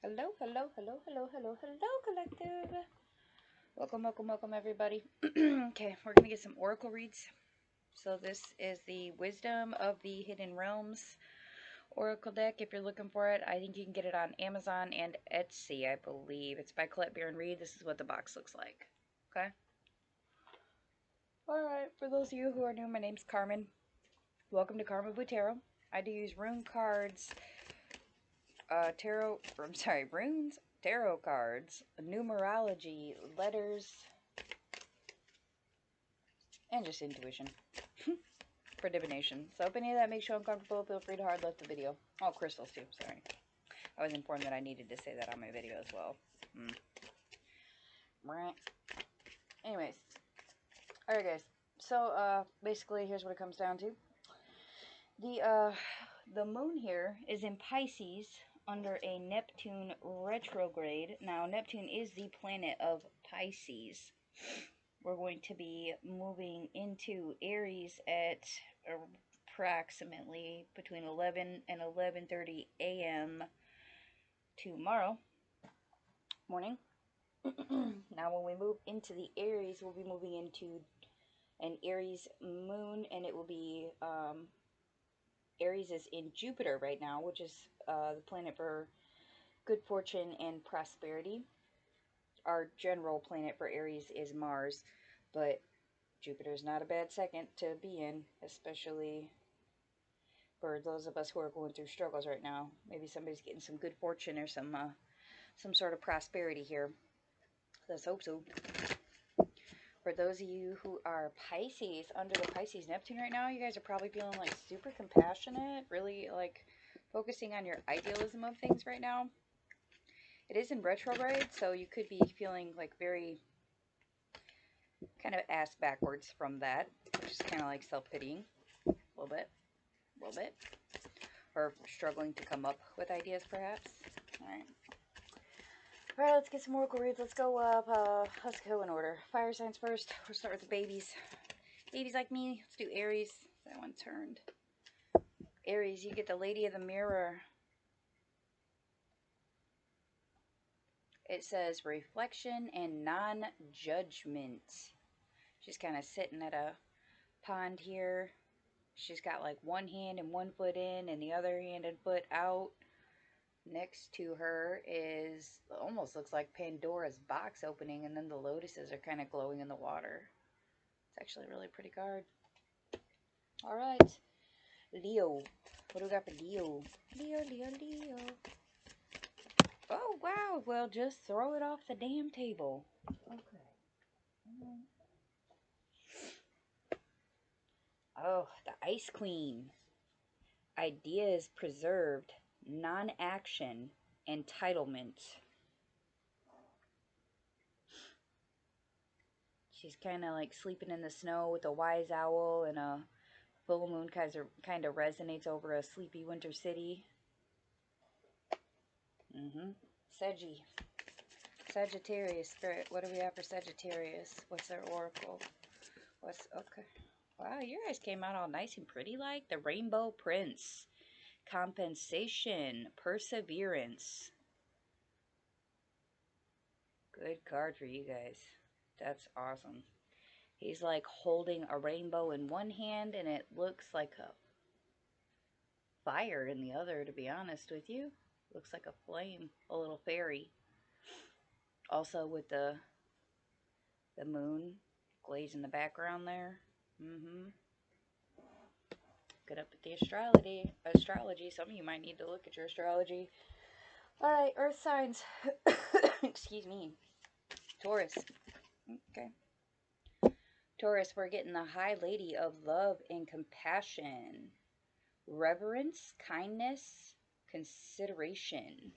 Hello, hello, hello, hello, hello, hello, collective. Welcome, welcome, welcome, everybody. Okay, we're going to get some oracle reads. So this is the Wisdom of the Hidden Realms oracle deck. If you're looking for it, I think you can get it on Amazon and Etsy, I believe. It's by Colette Baron Reed. This is what the box looks like. Okay? Alright, for those of you who are new, my name's Carmen. Welcome to Karma Blue Tarot. I do use rune cards, runes, tarot cards, numerology, letters, and just intuition for divination. So if any of that makes you uncomfortable, feel free to hard left the video. Oh, crystals too, sorry. I was informed that I needed to say that on my video as well. Anyways. Alright guys, so basically here's what it comes down to. The moon here is in Pisces under a Neptune retrograde. Now, Neptune is the planet of Pisces. We're going to be moving into Aries at approximately between 11 and 11:30 a.m. tomorrow morning. Now, when we move into the Aries, we'll be moving into an Aries moon, and it will be Aries is in Jupiter right now, which is the planet for good fortune and prosperity. Our general planet for Aries is Mars, but Jupiter is not a bad second to be in, especially for those of us who are going through struggles right now. Maybe somebody's getting some good fortune or some sort of prosperity here. Let's hope so. For those of you who are Pisces, under the Pisces Neptune right now, you guys are probably feeling like super compassionate, really like focusing on your idealism of things right now. It is in retrograde, so you could be feeling like very kind of ass backwards from that, which is kind of like self-pitying a little bit, or struggling to come up with ideas perhaps. All right, let's get some oracle reads. Let's go in order. Fire signs first. We'll start with the babies. Babies like me. Let's do Aries. That one turned. Aries, you get the Lady of the Mirror. It says reflection and non-judgment. She's kind of sitting at a pond here. She's got like one hand and one foot in and the other hand and foot out. Next to her is, almost looks like Pandora's box opening, and then the lotuses are kind of glowing in the water. It's actually a really pretty card. Alright. Leo. What do we got for Leo? Leo, Leo, Leo. Oh, wow. Well, just throw it off the damn table. Okay. Oh, the Ice Queen. Ideas preserved. Non-action. Entitlement. She's kind of like sleeping in the snow with a wise owl, and a full moon kind of resonates over a sleepy winter city. Sagittarius Spirit. What do we have for Sagittarius? What's their oracle? Okay? Wow, you guys came out all nice and pretty, like the Rainbow Prince. Compensation, perseverance. Good card for you guys. That's awesome. He's like holding a rainbow in one hand, and it looks like a fire in the other, to be honest with you. Looks like a flame, a little fairy. Also with the moon glaze in the background there. Good up at the astrology. Some of you might need to look at your astrology. Alright, earth signs. Excuse me. Taurus. Okay. Taurus, we're getting the High Lady of Love and Compassion. Reverence, kindness, consideration.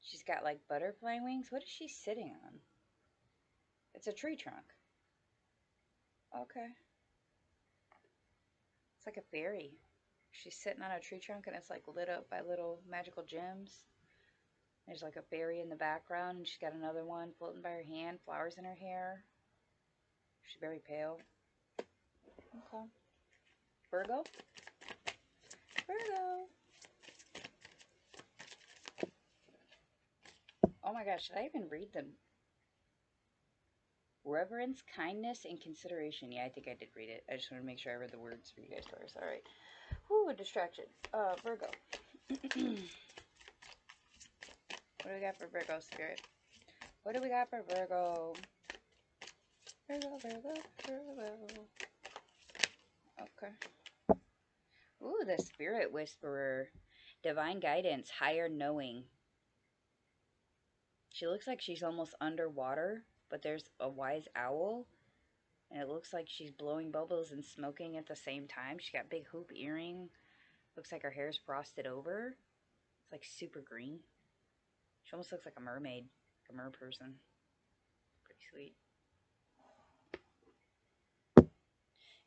She's got like butterfly wings. What is she sitting on? It's a tree trunk. Okay. It's like a fairy. She's sitting on a tree trunk, and it's like lit up by little magical gems. There's like a fairy in the background, and she's got another one floating by her hand, flowers in her hair. She's very pale. Okay. Virgo. Virgo. Oh my gosh, should I even read them? Reverence, kindness, and consideration. Yeah, I think I did read it. I just want to make sure I read the words for you guys first. All right. Whoo, a distraction. Virgo. What do we got for Virgo, Spirit? What do we got for Virgo? Virgo, Virgo, Virgo. Okay. Ooh, the Spirit Whisperer. Divine guidance, higher knowing. She looks like she's almost underwater, but there's a wise owl. And it looks like she's blowing bubbles and smoking at the same time. She's got big hoop earring. Looks like her hair's frosted over. It's like super green. She almost looks like a mermaid. Like a mer person. Pretty sweet.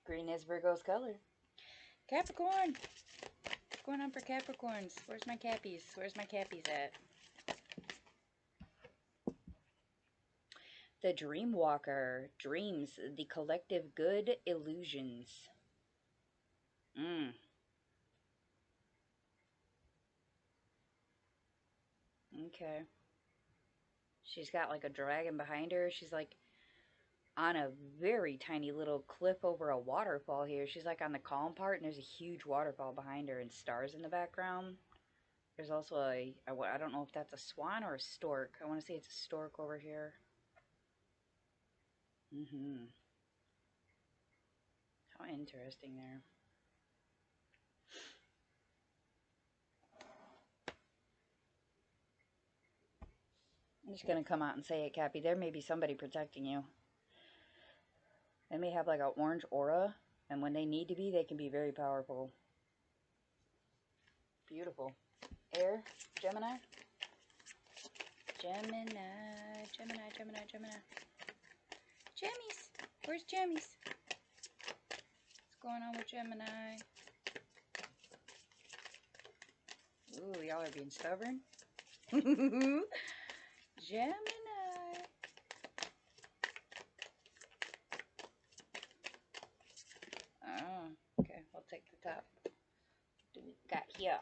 Green is Virgo's color. Capricorn! What's going on for Capricorns? Where's my Cappies? Where's my Cappies at? The Dream Walker. Dreams. The collective good illusions. Okay. She's got like a dragon behind her. She's like on a very tiny little cliff over a waterfall here. She's like on the calm part, and there's a huge waterfall behind her and stars in the background. There's also I don't know if that's a swan or a stork. I want to say it's a stork over here. How interesting there. I'm just going to come out and say it, Cappy. There may be somebody protecting you. They may have like an orange aura, and when they need to be, they can be very powerful. Beautiful. Air, Gemini. Gemini, Gemini, Gemini, Gemini. Gemmies. Where's Gemmies? What's going on with Gemini? Ooh, y'all are being stubborn. Gemini. Oh, okay. I'll take the top. What do we got here?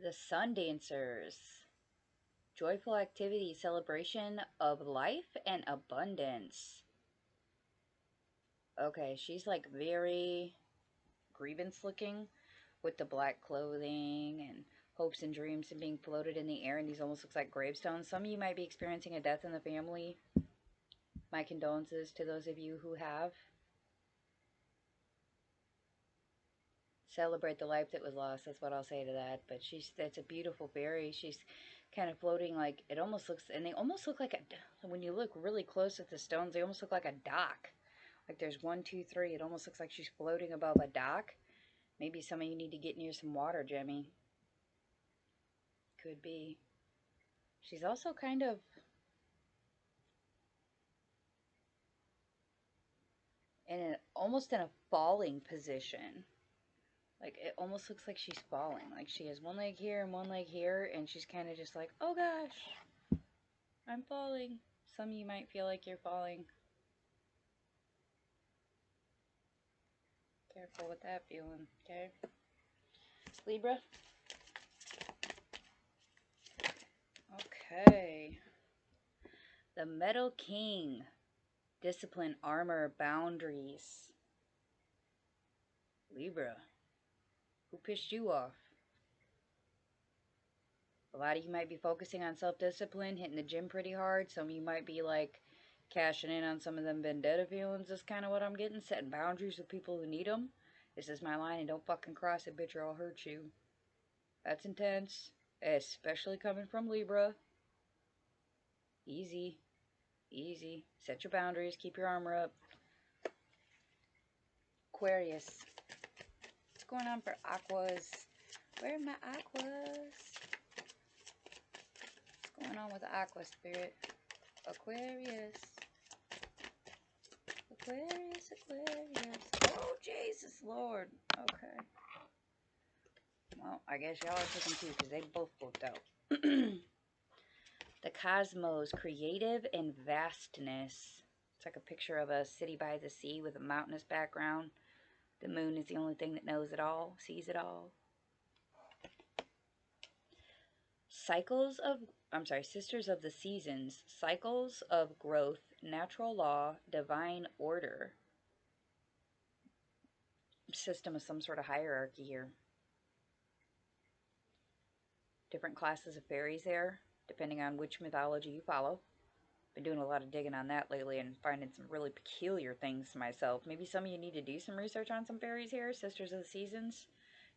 The Sun Dancers. Joyful activity, celebration of life and abundance. Okay, she's like very grievance looking with the black clothing and hopes and dreams and being floated in the air, and these almost looks like gravestones. Some of you might be experiencing a death in the family. My condolences to those of you who have. Celebrate the life that was lost. That's what I'll say to that. But that's a beautiful fairy. She's kind of floating like, it almost looks, and they almost look like when you look really close at the stones, they almost look like a dock. Like there's 1, 2, 3. It almost looks like she's floating above a dock. Maybe some of you need to get near some water, Jemmy. Could be. She's also kind of almost in a falling position. Like, it almost looks like she's falling. Like, she has one leg here and one leg here, and she's kind of just like, oh gosh, I'm falling. Some of you might feel like you're falling. Careful with that feeling, okay? Libra. Okay. The Metal King. Discipline, armor, boundaries. Libra. Who pissed you off? A lot of you might be focusing on self-discipline, hitting the gym pretty hard. Some of you might be like cashing in on some of them vendetta feelings. Is kind of what I'm getting. Setting boundaries with people who need them. This is my line, and don't fucking cross it, bitch, or I'll hurt you. That's intense. Especially coming from Libra. Easy. Easy. Set your boundaries. Keep your armor up. Aquarius. What's going on for Aquas? Where are my Aquas? What's going on with the Aqua Spirit? Aquarius. Aquarius, Aquarius. Oh, Jesus, Lord. Okay. Well, I guess y'all are taking two because they both flipped out. The cosmos, creative and vastness. It's like a picture of a city by the sea with a mountainous background. The moon is the only thing that knows it all, sees it all. Sisters of the Seasons, cycles of growth, natural law, divine order. System of some sort of hierarchy here. Different classes of fairies there, depending on which mythology you follow. Been doing a lot of digging on that lately and finding some really peculiar things myself. Maybe some of you need to do some research on some fairies here. Sisters of the Seasons.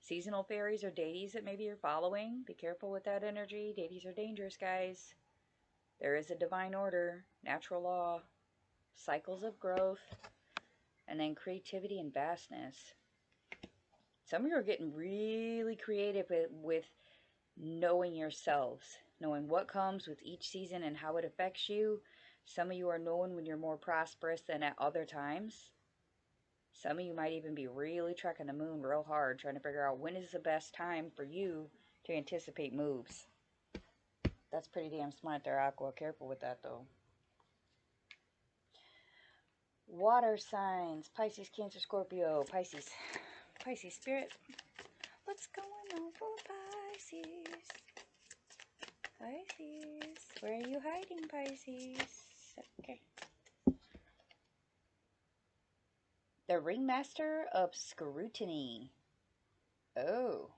Seasonal fairies or deities that maybe you're following. Be careful with that energy. Deities are dangerous, guys. There is a divine order, natural law, cycles of growth, and then creativity and vastness. Some of you are getting really creative with knowing yourselves, knowing what comes with each season and how it affects you. Some of you are knowing when you're more prosperous than at other times. Some of you might even be really trekking the moon real hard, trying to figure out when is the best time for you to anticipate moves. That's pretty damn smart there, Aqua. Careful with that, though. Water signs. Pisces, Cancer, Scorpio. Pisces. Pisces spirit. What's going on for Pisces? Pisces. Where are you hiding, Pisces? Okay. The Ringmaster of Scrutiny. Oh.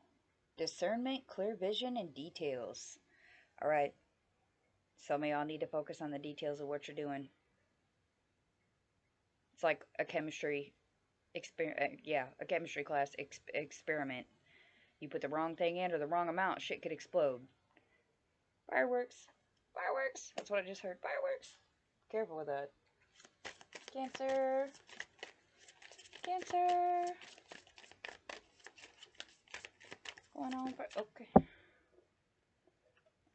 Discernment, clear vision, and details. Alright. Some of y'all need to focus on the details of what you're doing. It's like a chemistry a chemistry class experiment. You put the wrong thing in or the wrong amount, shit could explode. Fireworks. Fireworks. That's what I just heard. Fireworks. Careful with that. Cancer. Cancer. Going on for... Okay.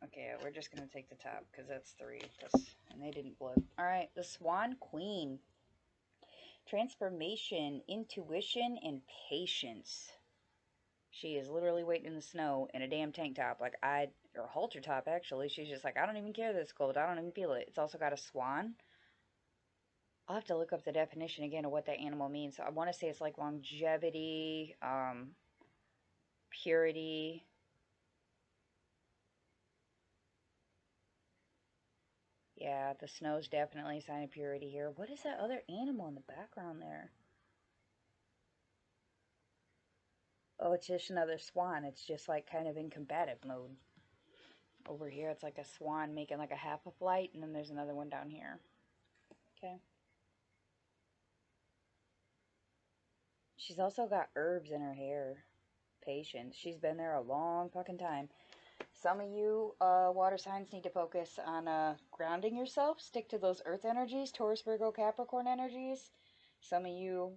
Okay, we're just going to take the top because that's 3. And they didn't blow. Alright, the Swan Queen. Transformation, intuition, and patience. She is literally waiting in the snow in a damn tank top. Or halter top, actually. She's just like, I don't even care that it's cold. I don't even feel it. It's also got a swan. I'll have to look up the definition again of what that animal means. So I want to say it's like longevity, purity. Yeah, the snow's definitely a sign of purity here. What is that other animal in the background there? Oh, it's just another swan. It's just like kind of in combative mode. Over here, it's like a swan making like a half a flight, and then there's another one down here. Okay. She's also got herbs in her hair. Patience. She's been there a long fucking time. Some of you water signs need to focus on grounding yourself. Stick to those earth energies, Taurus, Virgo, Capricorn energies. Some of you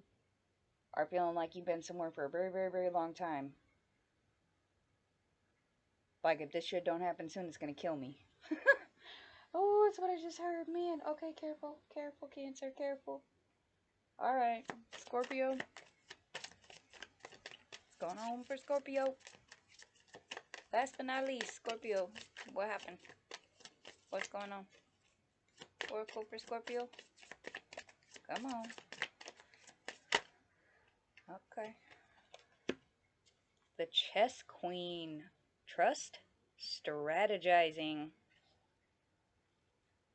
are feeling like you've been somewhere for a very, very, very long time. Like, if this shit don't happen soon, it's going to kill me. Oh, that's what I just heard. Man, okay, careful. Careful, Cancer, careful. Alright, Scorpio. What's going on for Scorpio? Last but not least, Scorpio. What happened? What's going on? Oracle for Scorpio? Come on. Okay. The Chess Queen. Trust, strategizing.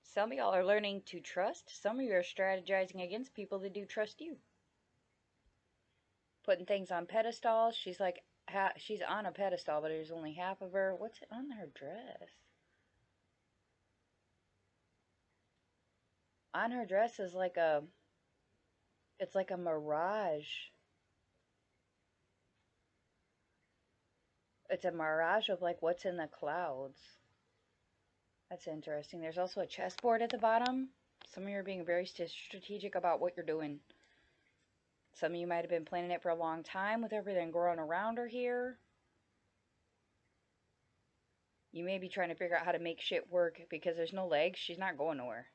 Some of y'all are learning to trust. Some of you are strategizing against people that do trust you. Putting things on pedestals. She's like, she's on a pedestal, but there's only half of her. What's it on her dress? On her dress is like it's like a mirage. It's a mirage of like what's in the clouds. That's interesting. There's also a chessboard at the bottom. Some of you are being very strategic about what you're doing. Some of you might have been planning it for a long time with everything growing around her here. You may be trying to figure out how to make shit work because there's no legs. She's not going nowhere.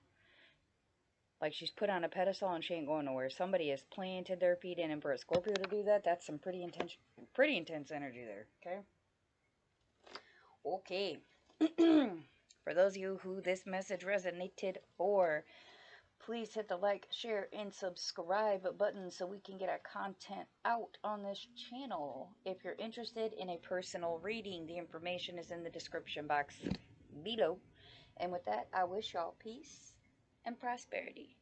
Like, she's put on a pedestal and she ain't going nowhere. Somebody has planted their feet in, and for a Scorpio to do that, that's some pretty intense energy there, okay? Okay. For those of you who this message resonated for, Please hit the like, share, and subscribe button so we can get our content out on this channel. If you're interested in a personal reading, the information is in the description box below. And with that, I wish y'all peace and prosperity.